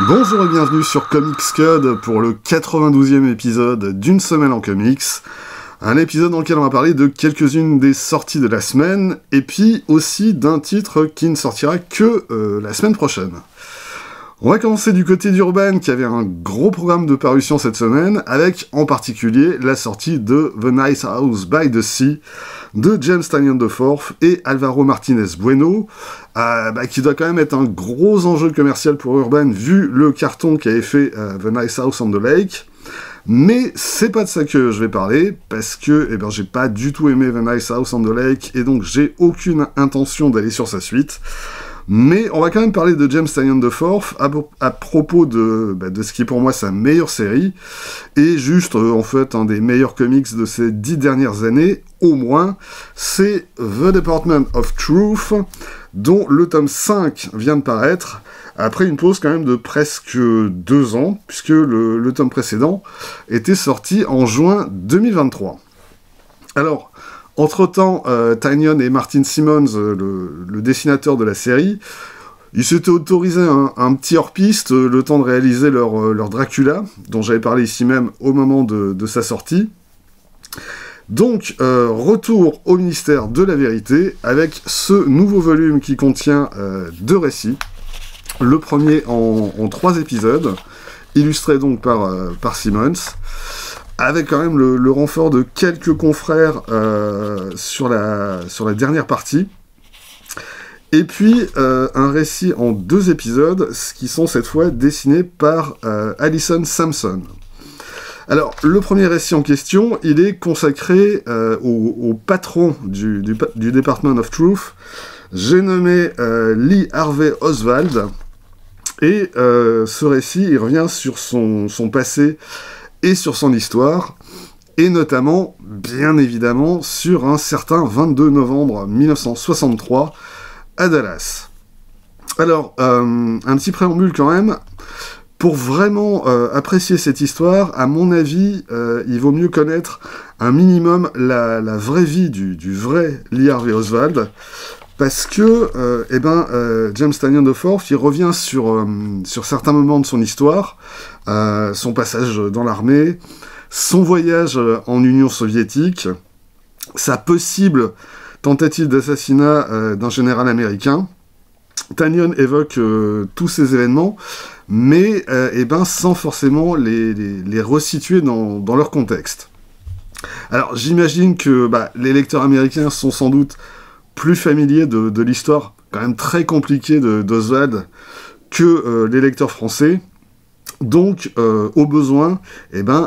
Bonjour et bienvenue sur Comics Code pour le 92e épisode d'une semaine en comics. Un épisode dans lequel on va parler de quelques-unes des sorties de la semaine, et puis aussi d'un titre qui ne sortira que la semaine prochaine. On va commencer du côté d'Urban, qui avait un gros programme de parution cette semaine, avec en particulier la sortie de The Nice House by the Sea, de James Tynion IV et Alvaro Martinez Bueno, qui doit quand même être un gros enjeu commercial pour Urban, vu le carton qu'avait fait The Nice House on the Lake. Mais c'est pas de ça que je vais parler, parce que j'ai pas du tout aimé The Nice House on the Lake, et donc j'ai aucune intention d'aller sur sa suite. Mais on va quand même parler de James Tynion IV à propos de ce qui est pour moi sa meilleure série, et juste en fait un des meilleurs comics de ces 10 dernières années, au moins, c'est The Department of Truth, dont le tome 5 vient de paraître, après une pause quand même de presque 2 ans, puisque le tome précédent était sorti en juin 2023. Alors, entre-temps, Tynion et Martin Simmons, le dessinateur de la série, ils s'étaient autorisés un petit hors-piste, le temps de réaliser leur Dracula, dont j'avais parlé ici même au moment de sa sortie. Donc, retour au ministère de la vérité, avec ce nouveau volume qui contient 2 récits. Le premier en 3 épisodes, illustré donc par Simmons, avec quand même le renfort de quelques confrères sur la dernière partie. Et puis, un récit en 2 épisodes, qui sont cette fois dessinés par Allison Sampson. Alors, le premier récit en question, il est consacré au patron du Department of Truth. J'ai nommé Lee Harvey Oswald. Et ce récit, il revient sur son passé et sur son histoire, et notamment, bien évidemment, sur un certain 22 novembre 1963 à Dallas. Alors, un petit préambule quand même. Pour vraiment apprécier cette histoire, à mon avis, il vaut mieux connaître un minimum la vraie vie du vrai Lee Harvey Oswald, parce que James Tynion IV, il revient sur certains moments de son histoire, son passage dans l'armée, son voyage en Union soviétique, sa possible tentative d'assassinat d'un général américain. Tynion évoque tous ces événements, mais sans forcément les resituer dans leur contexte. Alors j'imagine que les lecteurs américains sont sans doute plus familiers de l'histoire quand même très compliquée d'Oswald que les lecteurs français. Donc, au besoin,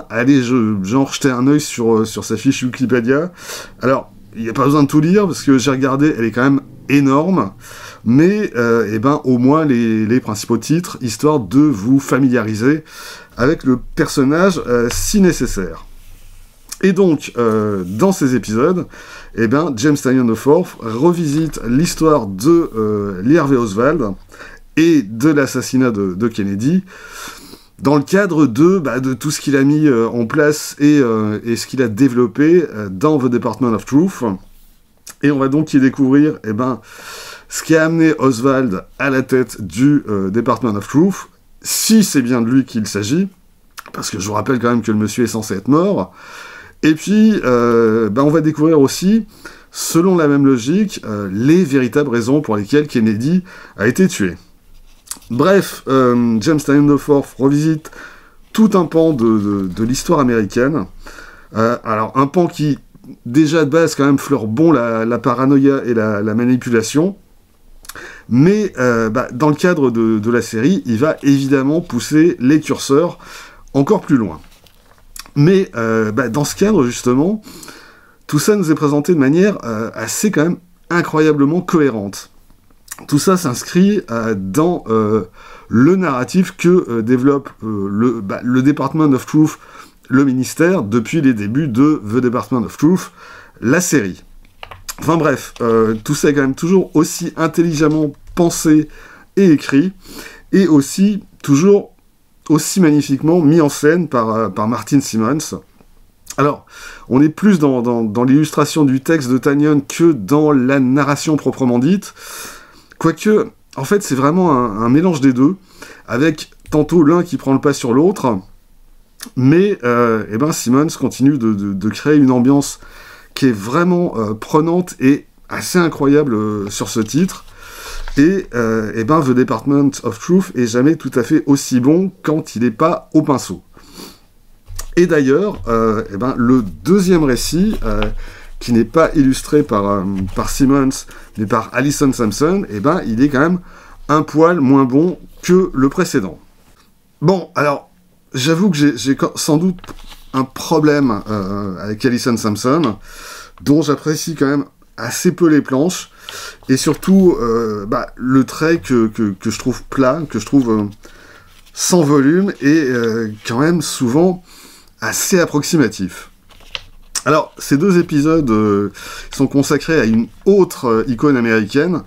allez jeter un œil sur sa fiche Wikipédia. Alors, il n'y a pas besoin de tout lire, parce que j'ai regardé, elle est quand même énorme, mais au moins les principaux titres, histoire de vous familiariser avec le personnage si nécessaire. Et donc, dans ces épisodes, James Tynion IV revisite l'histoire de Lee Harvey Oswald et de l'assassinat de Kennedy, dans le cadre de tout ce qu'il a mis en place et ce qu'il a développé dans The Department of Truth. Et on va donc y découvrir ce qui a amené Oswald à la tête du Department of Truth, si c'est bien de lui qu'il s'agit, parce que je vous rappelle quand même que le monsieur est censé être mort. Et puis, on va découvrir aussi, selon la même logique, les véritables raisons pour lesquelles Kennedy a été tué. Bref, James Tynion IV revisite tout un pan de l'histoire américaine. Alors, un pan qui, déjà de base, quand même, fleure bon la paranoïa et la manipulation. Mais, dans le cadre de la série, il va évidemment pousser les curseurs encore plus loin. Mais dans ce cadre, justement, tout ça nous est présenté de manière assez quand même incroyablement cohérente. Tout ça s'inscrit dans le narratif que développe le Department of Truth, le ministère, depuis les débuts de The Department of Truth, la série. Enfin bref, tout ça est quand même toujours aussi intelligemment pensé et écrit, et aussi toujours aussi magnifiquement mis en scène par Martin Simmons. Alors, on est plus dans l'illustration du texte de Tynion que dans la narration proprement dite, quoique, en fait, c'est vraiment un mélange des deux, avec tantôt l'un qui prend le pas sur l'autre, mais Simmons continue de créer une ambiance qui est vraiment prenante et assez incroyable sur ce titre. Et The Department of Truth est jamais tout à fait aussi bon quand il n'est pas au pinceau. Et d'ailleurs, le deuxième récit, qui n'est pas illustré par Simmons, mais par Alison Sampson, il est quand même un poil moins bon que le précédent. Bon, alors, j'avoue que j'ai sans doute un problème avec Alison Sampson, dont j'apprécie quand même assez peu les planches, et surtout le trait que je trouve plat, que je trouve sans volume, et quand même souvent assez approximatif. Alors, ces deux épisodes sont consacrés à une autre icône américaine,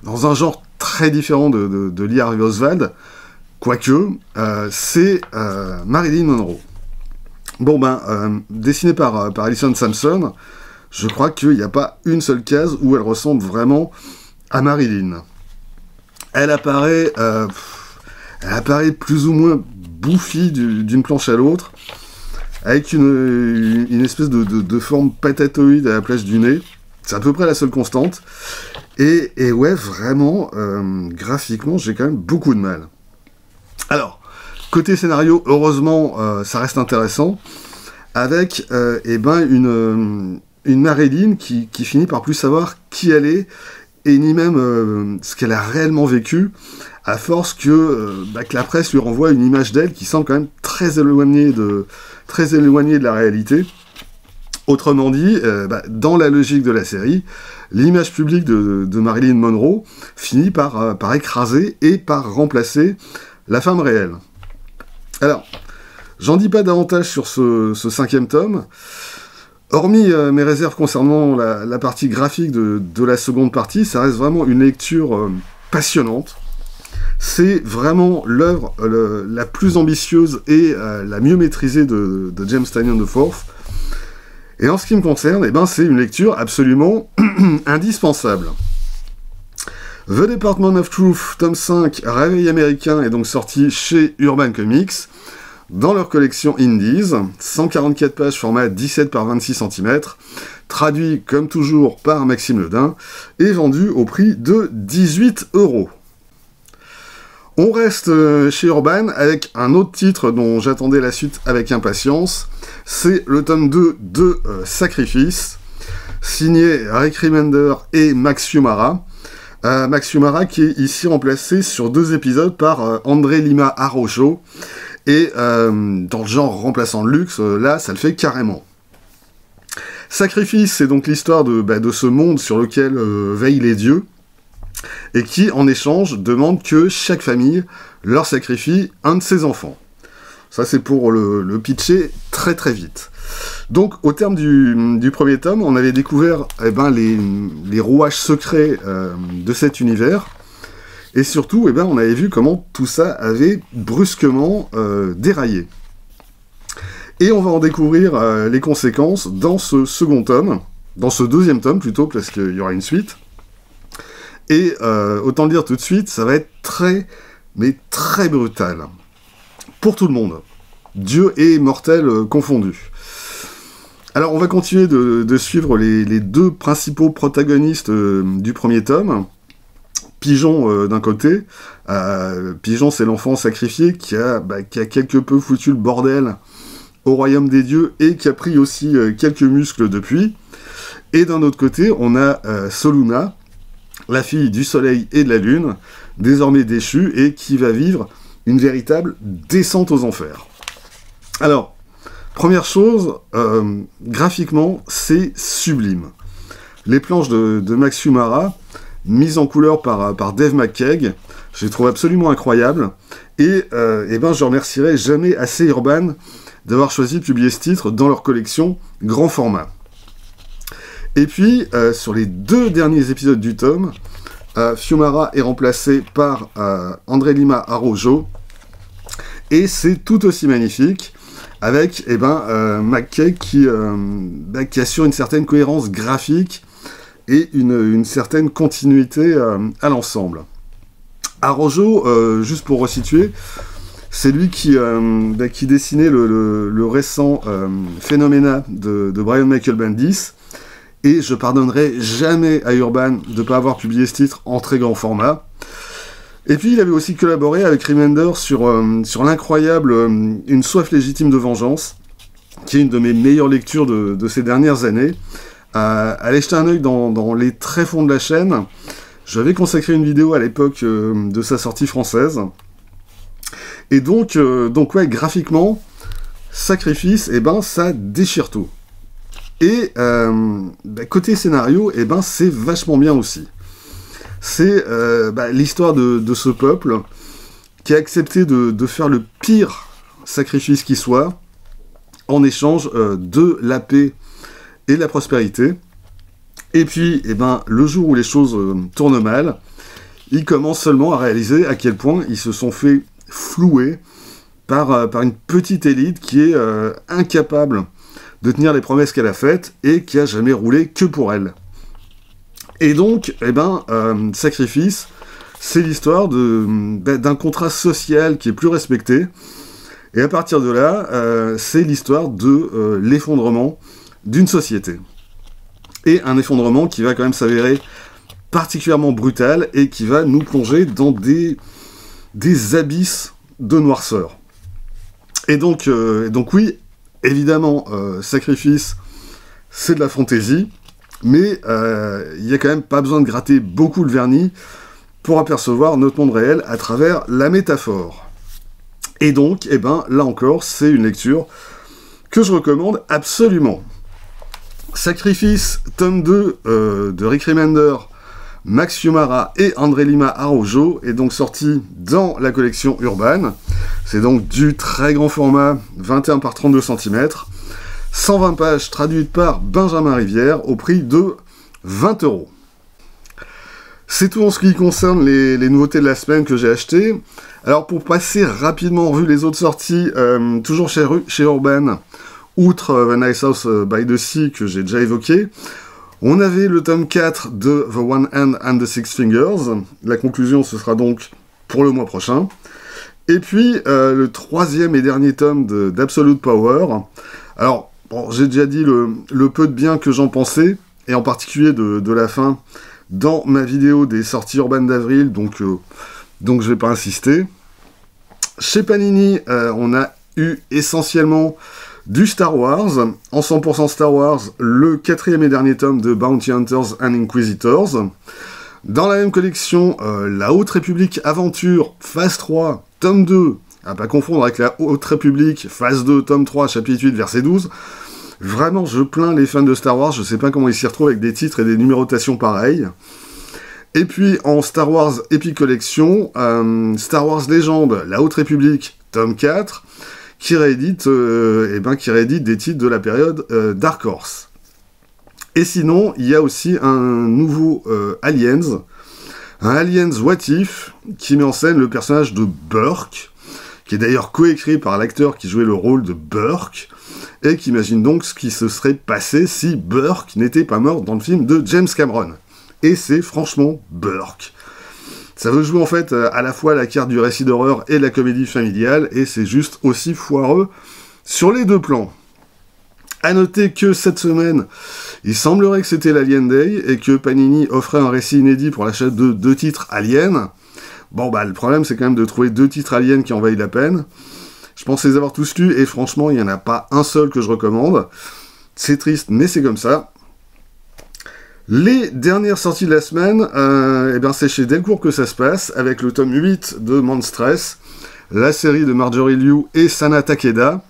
dans un genre très différent de Lee Harvey Oswald, quoique, c'est Marilyn Monroe. Bon dessiné par Alison Sampson, je crois qu'il n'y a pas une seule case où elle ressemble vraiment à Marilyn. Elle apparaît plus ou moins bouffie d'une planche à l'autre, avec une espèce de forme patatoïde à la place du nez. C'est à peu près la seule constante. Et ouais, vraiment, graphiquement, j'ai quand même beaucoup de mal. Alors, côté scénario, heureusement, ça reste intéressant, avec une Marilyn qui finit par plus savoir qui elle est, et ni même ce qu'elle a réellement vécu, à force que la presse lui renvoie une image d'elle qui semble quand même très éloignée de la réalité. Autrement dit, dans la logique de la série, l'image publique de Marilyn Monroe finit par écraser et par remplacer la femme réelle. Alors, j'en dis pas davantage sur ce 5e tome. Hormis mes réserves concernant la partie graphique de la seconde partie, ça reste vraiment une lecture passionnante. C'est vraiment l'œuvre la plus ambitieuse et la mieux maîtrisée de James Tynion IV. Et en ce qui me concerne, c'est une lecture absolument indispensable. The Department of Truth, tome 5, Réveil américain, est donc sorti chez Urban Comics, dans leur collection Indies, 144 pages, format 17 par 26 cm, traduit comme toujours par Maxime Ledin, et vendu au prix de 18 €. On reste chez Urban avec un autre titre dont j'attendais la suite avec impatience, c'est le tome 2 de Sacrifice, signé Rick Remender et Max Fiumara. Max Fiumara qui est ici remplacé sur 2 épisodes par André Lima Araujo, et dans le genre remplaçant de luxe, là ça le fait carrément. Sacrifice, c'est donc l'histoire de ce monde sur lequel veillent les dieux, et qui, en échange, demande que chaque famille leur sacrifie un de ses enfants. Ça, c'est pour le pitcher très très vite. Donc, au terme du premier tome, on avait découvert les rouages secrets de cet univers, et surtout, on avait vu comment tout ça avait brusquement déraillé. Et on va en découvrir les conséquences dans ce second tome, dans ce deuxième tome plutôt, parce qu'il y aura une suite. Et autant le dire tout de suite, ça va être très, mais très brutal. Pour tout le monde. Dieu et mortel confondus. Alors, on va continuer de suivre les 2 principaux protagonistes du premier tome. Pigeon d'un côté. Pigeon, c'est l'enfant sacrifié qui a quelque peu foutu le bordel au royaume des dieux et qui a pris aussi quelques muscles depuis. Et d'un autre côté, on a Soluna, la fille du soleil et de la lune, désormais déchue, et qui va vivre une véritable descente aux enfers. Alors, première chose, graphiquement, c'est sublime. Les planches de Max Fiumara, mises en couleur par Dave McCaig, je les trouve absolument incroyables, et je remercierai jamais assez Urban d'avoir choisi de publier ce titre dans leur collection grand format. Et puis, sur les 2 derniers épisodes du tome, Fiumara est remplacé par André Lima Araujo, et c'est tout aussi magnifique, avec McCaig qui assure une certaine cohérence graphique et une certaine continuité à l'ensemble. Araujo, juste pour resituer, C'est lui qui dessinait le récent Phenomena de Brian Michael Bendis. Et je pardonnerai jamais à Urban de ne pas avoir publié ce titre en très grand format. Et puis il avait aussi collaboré avec Remender sur l'incroyable Une soif légitime de vengeance, qui est une de mes meilleures lectures de ces dernières années. Allez jeter un œil dans les tréfonds de la chaîne. J'avais consacré une vidéo à l'époque de sa sortie française. Et donc ouais, graphiquement, Sacrifice, ça déchire tout. Et côté scénario, c'est vachement bien aussi. C'est l'histoire de ce peuple qui a accepté de faire le pire sacrifice qui soit en échange de la paix et de la prospérité. Et puis, le jour où les choses tournent mal, ils commencent seulement à réaliser à quel point ils se sont fait flouer par une petite élite qui est incapable de tenir les promesses qu'elle a faites et qui a jamais roulé que pour elle. Et donc, Sacrifice, c'est l'histoire d'un contrat social qui est plus respecté, et à partir de là, c'est l'histoire de l'effondrement d'une société. Et un effondrement qui va quand même s'avérer particulièrement brutal et qui va nous plonger dans des abysses de noirceur. Et donc oui, évidemment, Sacrifice, c'est de la fantaisie, mais il n'y a quand même pas besoin de gratter beaucoup le vernis pour apercevoir notre monde réel à travers la métaphore. Et donc, là encore, c'est une lecture que je recommande absolument. Sacrifice, tome 2 de Rick Remender, Max Fiumara et André Lima Araujo est donc sorti dans la collection Urban. C'est donc du très grand format, 21 par 32 cm, 120 pages traduites par Benjamin Rivière au prix de 20 €. C'est tout en ce qui concerne les nouveautés de la semaine que j'ai achetées. Alors pour passer rapidement en revue les autres sorties, toujours chez Urban, outre The Nice House by the Sea que j'ai déjà évoqué, on avait le tome 4 de The One Hand and the Six Fingers. La conclusion, ce sera donc pour le mois prochain. Et puis, le troisième et dernier tome d'Absolute Power. Alors, bon, j'ai déjà dit le peu de bien que j'en pensais, et en particulier de la fin, dans ma vidéo des sorties urbaines d'avril, donc je vais pas insister. Chez Panini, on a eu essentiellement du Star Wars, en 100% Star Wars, le quatrième et dernier tome de Bounty Hunters and Inquisitors. Dans la même collection, La Haute République Aventure, phase 3, tome 2, à pas confondre avec La Haute République, phase 2, tome 3, chapitre 8, verset 12. Vraiment, je plains les fans de Star Wars, je sais pas comment ils s'y retrouvent avec des titres et des numérotations pareilles. Et puis, en Star Wars Epic Collection, Star Wars Légende, La Haute République, tome 4, qui réédite des titres de la période Dark Horse. Et sinon, il y a aussi un nouveau Aliens, un Aliens What If, qui met en scène le personnage de Burke, qui est d'ailleurs coécrit par l'acteur qui jouait le rôle de Burke, et qui imagine donc ce qui se serait passé si Burke n'était pas mort dans le film de James Cameron. Et c'est franchement Burke. Ça veut jouer en fait à la fois la carte du récit d'horreur et de la comédie familiale, et c'est juste aussi foireux sur les deux plans. A noter que cette semaine, il semblerait que c'était l'Alien Day, et que Panini offrait un récit inédit pour l'achat de 2 titres Aliens. Bon le problème c'est quand même de trouver 2 titres Aliens qui en valent la peine. Je pense les avoir tous lus, et franchement il n'y en a pas un seul que je recommande. C'est triste, mais c'est comme ça. Les dernières sorties de la semaine, c'est chez Delcourt que ça se passe, avec le tome 8 de Monstress, la série de Marjorie Liu et Sana Takeda.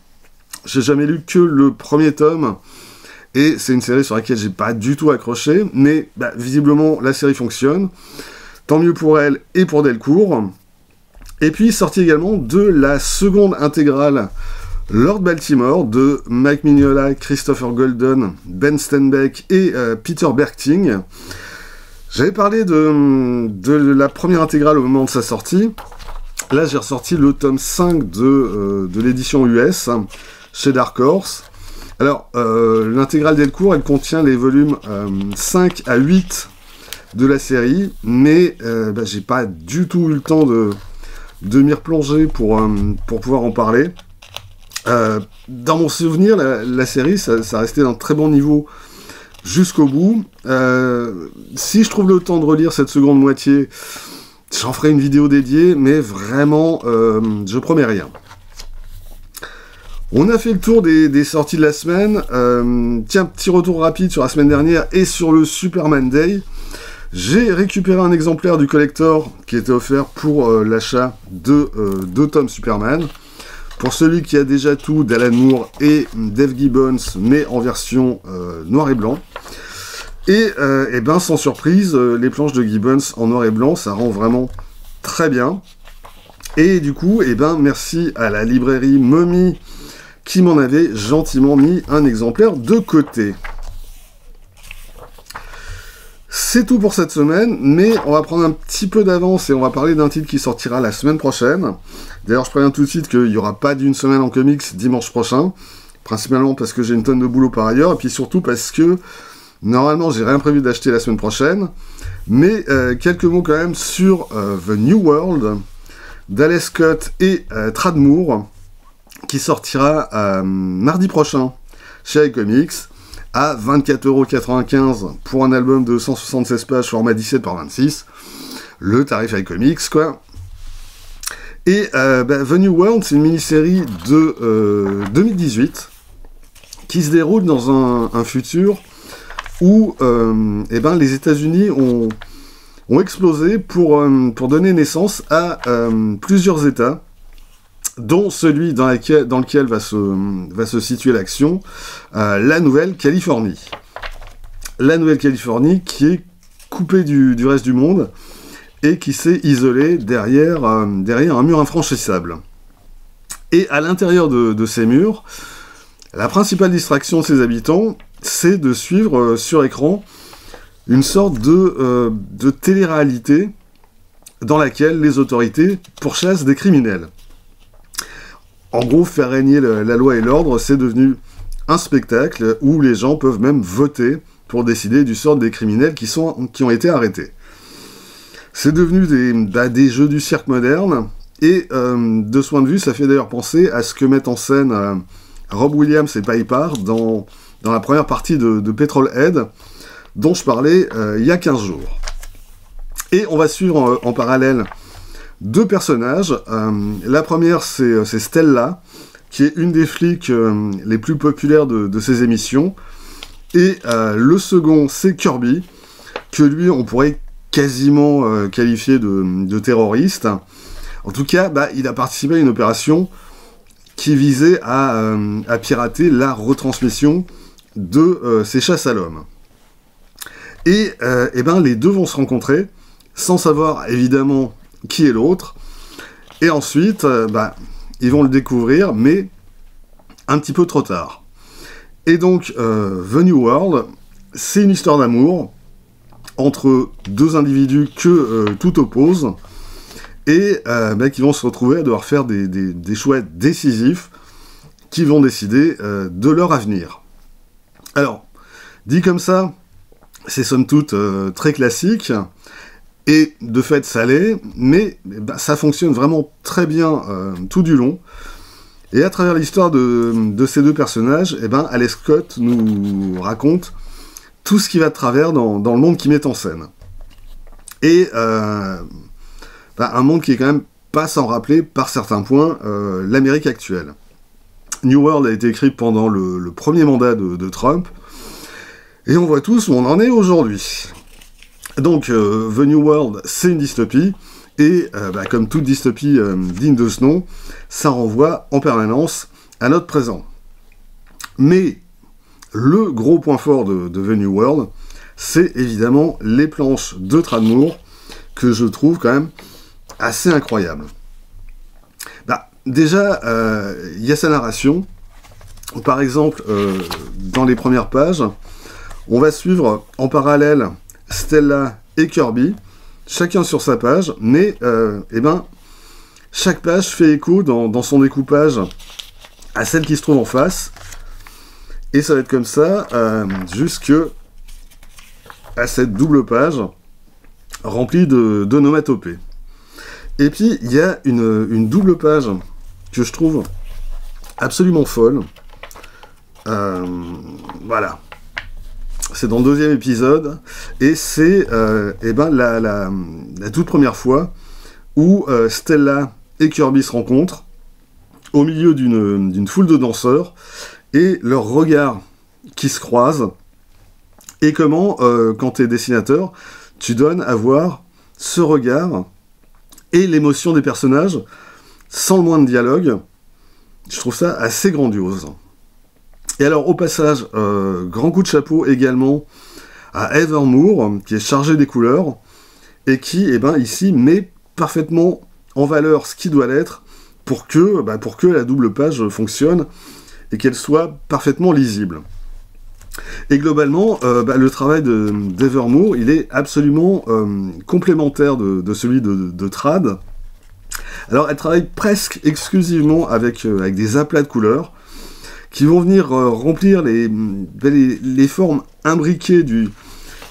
J'ai jamais lu que le premier tome, et c'est une série sur laquelle j'ai pas du tout accroché, mais visiblement la série fonctionne. Tant mieux pour elle et pour Delcourt. Et puis sortie également de la seconde intégrale Lord Baltimore de Mike Mignola, Christopher Golden, Ben Stenbeck et Peter Bergting. J'avais parlé de la première intégrale au moment de sa sortie. Là, j'ai ressorti le tome 5 de l'édition US chez Dark Horse. Alors, l'intégrale Delcourt, elle contient les volumes 5 à 8 de la série, mais j'ai pas du tout eu le temps de m'y replonger pour pouvoir en parler. Dans mon souvenir, la série, ça restait d'un très bon niveau jusqu'au bout. Si je trouve le temps de relire cette seconde moitié, j'en ferai une vidéo dédiée, mais vraiment, je promets rien. On a fait le tour des sorties de la semaine. Tiens, petit retour rapide sur la semaine dernière et sur le Superman Day. J'ai récupéré un exemplaire du collector qui était offert pour l'achat de 2 tomes Superman. Pour celui qui a déjà tout d'Alan Moore et Dave Gibbons, mais en version noir et blanc. Et ben sans surprise, les planches de Gibbons en noir et blanc, ça rend vraiment très bien. Et du coup, merci à la librairie Mommy qui m'en avait gentiment mis un exemplaire de côté. C'est tout pour cette semaine, mais on va prendre un petit peu d'avance et on va parler d'un titre qui sortira la semaine prochaine. D'ailleurs, je préviens tout de suite qu'il n'y aura pas d'une semaine en comics dimanche prochain, principalement parce que j'ai une tonne de boulot par ailleurs, et puis surtout parce que normalement j'ai rien prévu d'acheter la semaine prochaine, mais quelques mots quand même sur The New World d'Ales Scott et Tradd Moore, qui sortira mardi prochain chez iComics, à 24,95€ pour un album de 176 pages format 17 par 26, le tarif iComics quoi. Et The New World, c'est une mini-série de 2018 qui se déroule dans un futur où les États-Unis ont explosé pour donner naissance à plusieurs États, dont celui dans lequel va se situer l'action, la Nouvelle-Californie. La Nouvelle-Californie qui est coupée du reste du monde et qui s'est isolée derrière un mur infranchissable. Et à l'intérieur de ces murs, la principale distraction de ses habitants, c'est de suivre sur écran une sorte de télé-réalité dans laquelle les autorités pourchassent des criminels. En gros, faire régner la loi et l'ordre, c'est devenu un spectacle où les gens peuvent même voter pour décider du sort des criminels qui ont été arrêtés. C'est devenu des jeux du cirque moderne, et de ce point de vue, ça fait d'ailleurs penser à ce que mettent en scène Rob Williams et Pipar dans la première partie de Petrolhead, dont je parlais il y a 15 jours. Et on va suivre en parallèle 2 personnages. La première, c'est Stella, qui est une des flics les plus populaires de ces émissions. Et le second, c'est Kirby, que lui, on pourrait quasiment qualifier de terroriste. En tout cas, il a participé à une opération qui visait à pirater la retransmission de ces chasses à l'homme. Et les deux vont se rencontrer, sans savoir évidemment qui est l'autre, et ensuite, ils vont le découvrir, mais un petit peu trop tard. Et donc, The New World, c'est une histoire d'amour entre 2 individus que tout oppose, et qui vont se retrouver à devoir faire des choix décisifs qui vont décider de leur avenir. Alors, dit comme ça, c'est somme toute très classique, et de fait ça l'est, mais ça fonctionne vraiment très bien tout du long. Et à travers l'histoire de ces 2 personnages, Ales Scott nous raconte tout ce qui va de travers dans le monde qu'il met en scène. Et un monde qui est quand même pas sans rappeler par certains points l'Amérique actuelle. New World a été écrit pendant le premier mandat de Trump, et on voit tous où on en est aujourd'hui. Donc, The New World, c'est une dystopie, et comme toute dystopie digne de ce nom, ça renvoie en permanence à notre présent. Mais le gros point fort de The New World, c'est évidemment les planches de Tradd Moore, que je trouve quand même assez incroyables. Déjà, il y a sa narration. Par exemple, dans les premières pages, on va suivre en parallèle Stella et Kirby, chacun sur sa page, mais chaque page fait écho dans son découpage à celle qui se trouve en face, et ça va être comme ça jusque à cette double page remplie d'onomatopées. Et puis, il y a une double page que je trouve absolument folle. Voilà. C'est dans le 2e épisode, et c'est la toute première fois où Stella et Kirby se rencontrent au milieu d'une foule de danseurs, et leurs regards qui se croisent, et comment, quand tu es dessinateur, tu donnes à voir ce regard et l'émotion des personnages sans le moins de dialogue. Je trouve ça assez grandiose. Et alors, au passage, grand coup de chapeau également à Heather Moore, qui est chargé des couleurs, et qui, ici, met parfaitement en valeur ce qui doit l'être pour que la double page fonctionne et qu'elle soit parfaitement lisible. Et globalement, le travail d'Heather Moore, il est absolument complémentaire de celui de Trad. Alors, elle travaille presque exclusivement avec des aplats de couleurs, qui vont venir remplir les formes imbriquées du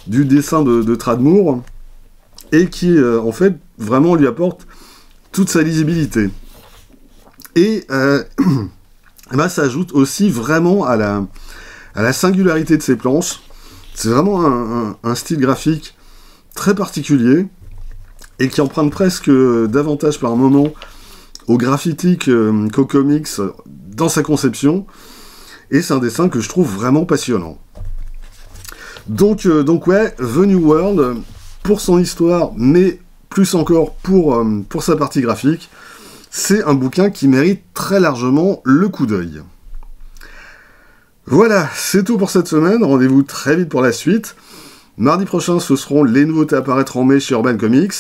dessin de Trad Moore, et qui, en fait, vraiment lui apportent toute sa lisibilité. Et ça ajoute aussi vraiment à la singularité de ces planches. C'est vraiment un style graphique très particulier, et qui emprunte presque davantage par moment au graffiti qu'au comics dans sa conception. Et c'est un dessin que je trouve vraiment passionnant. Donc ouais, The New World, pour son histoire, mais plus encore pour sa partie graphique, c'est un bouquin qui mérite très largement le coup d'œil. Voilà, c'est tout pour cette semaine. Rendez-vous très vite pour la suite. Mardi prochain, ce seront les nouveautés à apparaître en mai chez Urban Comics.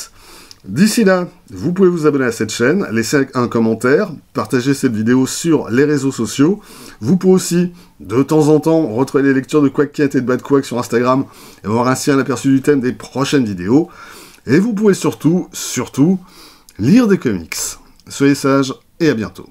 D'ici là, vous pouvez vous abonner à cette chaîne, laisser un commentaire, partager cette vidéo sur les réseaux sociaux. Vous pouvez aussi, de temps en temps, retrouver les lectures de Quackcat et de Bad Quack sur Instagram et avoir ainsi un aperçu du thème des prochaines vidéos. Et vous pouvez surtout, lire des comics. Soyez sages et à bientôt.